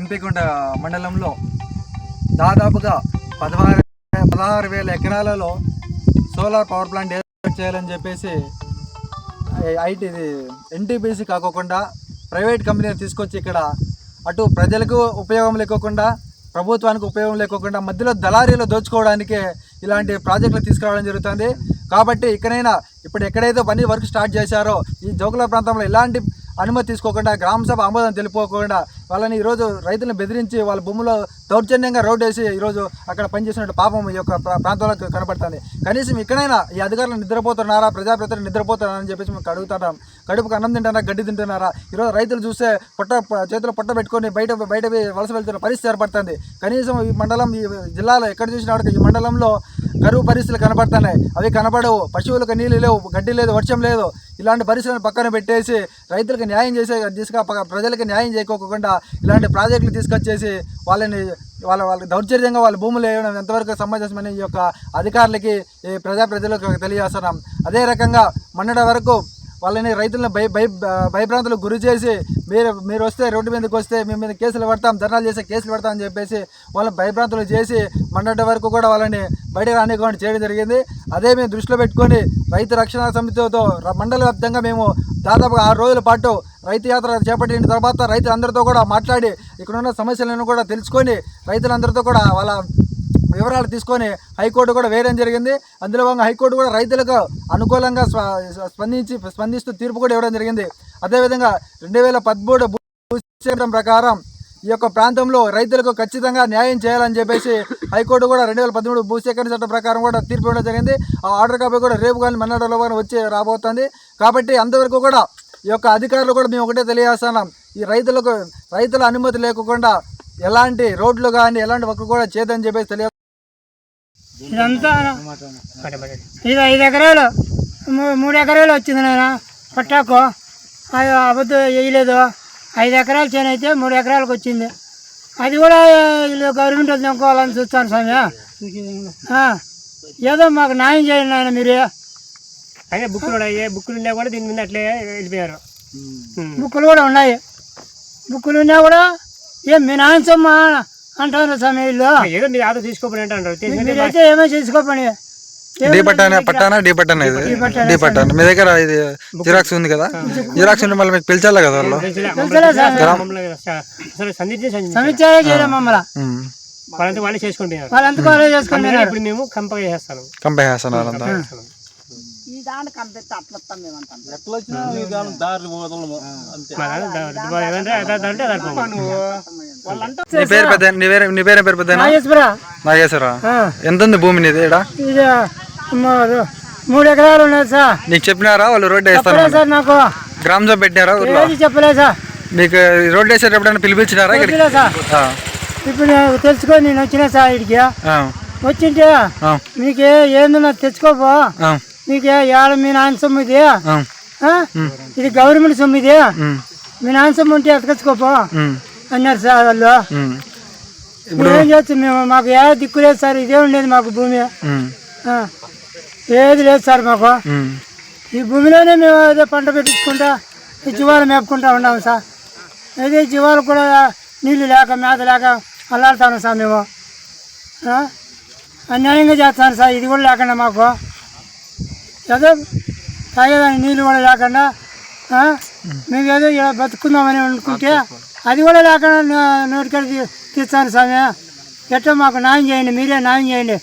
ఎన్పికొండ మండలంలో దాదాపుగా 16,000 ఎకరాలలో సోలార్ పవర్ ప్లాంట్ ఏర్పాటు చేయాలని చెప్పేసి ఎన్టీపీసీ కాకుండా ప్రైవేట్ కంపెనీని తీసుకొచ్చి ఇక్కడ అటు ప్రజలకు ఉపయోగం లేకోకుండా ప్రభుత్వానికి ఉపయోగం లేకోకుండా మధ్యలో దళారీలు దోచుకోవడానికే ఇలాంటి ప్రాజెక్టులు తీసుకురావడం జరుగుతుంది. కాబట్టి ఇకనైనా ఇప్పుడు ఎక్కడైతే పని వర్క్ స్టార్ట్ చేశారో ఈ జోగుల ప్రాంతంలో ఎలాంటి అనుమతి తీసుకోకుండా గ్రామ సభ ఆమోదం తెలుపుకోకుండా వాళ్ళని ఈరోజు రైతులను బెదిరించి వాళ్ళ భూములో దౌర్జన్యంగా రోడ్డు వేసి ఈరోజు అక్కడ పనిచేసినట్టు పాపం ఈ యొక్క ప్రాంతంలో కనబడుతుంది. కనీసం ఇక్కడైనా ఈ అధికారులు నిద్రపోతున్నారా, ప్రజాప్రతినిధులు నిద్రపోతున్నారా అని చెప్పేసి మేము అడుగుతున్నాం. కడుపుకు అన్నం తింటున్నారా, గడ్డి తింటున్నారా? ఈరోజు రైతులు చూస్తే చేతిలో పొట్ట పెట్టుకొని బయట వలస వెళ్తున్న పరిస్థితి ఏర్పడుతుంది. కనీసం ఈ మండలం ఈ జిల్లాలో ఎక్కడ చూసినా ఈ మండలంలో కరువు పరిస్థితులు కనబడుతున్నాయి. అవి కనబడవు. పశువులకు నీళ్ళు లేవు, గడ్డి లేదు, వర్షం లేదు. ఇలాంటి పరిస్థితులను పక్కన పెట్టేసి రైతులకు న్యాయం చేసే ప్రజలకు న్యాయం చేయకోకుండా ఇలాంటి ప్రాజెక్టులు తీసుకొచ్చేసి వాళ్ళ దౌర్జన్యంగా వాళ్ళ భూములు వేయడం ఎంతవరకు సమంజసమని ఈ యొక్క అధికారులకి ప్రజలకు తెలియజేస్తున్నాం. అదే రకంగా మొన్నటి వరకు వాళ్ళని రైతులను భయభ్రాంతులకు గురి చేసి మీరు వస్తే రోడ్డు మీదకి వస్తే మీ మీద కేసులు పడతాం, ధర్నాలు చేస్తే కేసులు పడతామని చెప్పేసి వాళ్ళని భయభ్రాంతులు చేసి మొన్నటి వరకు కూడా వాళ్ళని బయటకు రానివ్వకుండా చేయడం జరిగింది. అదే మేము దృష్టిలో పెట్టుకొని రైతు రక్షణ సమితితో మండల వ్యాప్తంగా మేము దాదాపు 6 రోజుల పాటు రైతు యాత్ర చేపట్టిన తర్వాత రైతులందరితో కూడా మాట్లాడి ఇక్కడున్న సమస్యలను కూడా తెలుసుకొని రైతులందరితో కూడా వాళ్ళ వివరాలు తీసుకొని హైకోర్టు కూడా వేయడం జరిగింది. అందులో భాగంగా హైకోర్టు కూడా రైతులకు అనుకూలంగా స్పందిస్తూ తీర్పు కూడా ఇవ్వడం జరిగింది. అదేవిధంగా 2013 భూసేకరణ ప్రకారం ఈ యొక్క ప్రాంతంలో రైతులకు ఖచ్చితంగా న్యాయం చేయాలని చెప్పేసి హైకోర్టు కూడా 2013 భూసేకరణ చట్టం ప్రకారం కూడా తీర్పు ఇవ్వడం జరిగింది. ఆ ఆర్డర్ కాపీ కూడా రేపు కానీ మన్నాడులో కానీ వచ్చి రాబోతుంది. కాబట్టి అంతవరకు కూడా ఈ యొక్క అధికారులు కూడా మేము ఒకటే తెలియజేస్తున్నాం, ఈ రైతుల అనుమతి లేకుండా ఎలాంటి రోడ్లు కానీ ఎలాంటి వర్క్ కూడా చేయదని చెప్పేసి తెలియ ఇదంతా ఇది 5 ఎకరాలు 3 ఎకరాలు వచ్చింది నాయన పట్టాకు. అబద్ధం వేయలేదు. 5 ఎకరాలు చేను అయితే 3 ఎకరాలకు వచ్చింది. అది కూడా గవర్నమెంట్ తెంపుకోవాలని చూస్తాను స్వామి. ఏదో మాకు న్యాయం చేయండి నాయన మీరు. అయినా బుక్కులు ఉన్నా కూడా దీని మీద అట్లే వెళ్ళిపోయారు. బుక్కులు కూడా ఉన్నాయి. బుక్కులు ఉన్నా కూడా ఏం మీ నాయన సొమ్మ అంటారు స్వామి. వీళ్ళు ఏదో మీరు ఆదో తీసుకోపని అంటారు. మీరైతే ఏమో చేసుకోపని. పట్టానా డి పట్టానా ఇది డి పట్టానా మీ దగ్గర ఇది జిరాక్స్ ఉంది కదా, జిరాక్స్ ఉంటే మళ్ళీ మీకు పిలిచాలి కదా వాళ్ళు. సమీక్ష చేయడం మమ్మల్ని వాళ్ళంతా వాళ్ళే చేసుకుంటున్నారు. వాళ్ళంతా వాళ్ళే చేసుకుంటున్నారు. ఇప్పుడు మేము కంప చేస్తున్నారు. నీ పేరు నాగేశ్వర. ఎంత ఉంది భూమి నీది? 3 ఎకరాలు ఉన్నాయి సార్. నీకు చెప్పినారా వాళ్ళు రోడ్డు వేస్తారు సార్? నాకు గ్రామ సభ పెట్టినారా? చెప్పలేదు సార్. మీకు రోడ్డు వేసేటప్పుడు పిలిపించినారా? ఇప్పుడు తెలుసుకొని నేను వచ్చినా సార్. ఇడికి వచ్చింటే మీకు ఏందన్నా తెచ్చుకోపో, మీకు ఏడ మీ నాన్న సొమ్ము ఇది, ఇది గవర్నమెంట్ సొమ్ము, ఇది మీ నాన్న సొమ్ము ఉంటే ఎత్తుకొచ్చుకోపో అన్నారు సార్ వాళ్ళు. ఇప్పుడు ఏం చేస్తాం మేము? మాకు ఏ దిక్కు లేదు సార్. ఇదే ఉండేది మాకు భూమి, ఏది లేదు సార్ మాకు. ఈ భూమిలోనే మేము ఏదో పంట పెట్టించుకుంటా ఈ జీవాలు మేపుకుంటా ఉన్నాము సార్. అదే జీవాలు కూడా నీళ్ళు లేక మేత లేక అల్లాడుతాను సార్. మేము అన్యాయంగా చేస్తాను సార్. ఇది కూడా లేకుండా మాకు ఏదో తాగేదానికి నీళ్ళు కూడా లేకుండా మేము ఏదో ఇలా బతుకుందామని అనుకుంటే అది కూడా లేకుండా నోటికాడ తీస్తాను స్వామి. ఎట్టో మాకు న్యాయం చేయండి, మీరే న్యాయం చేయండి.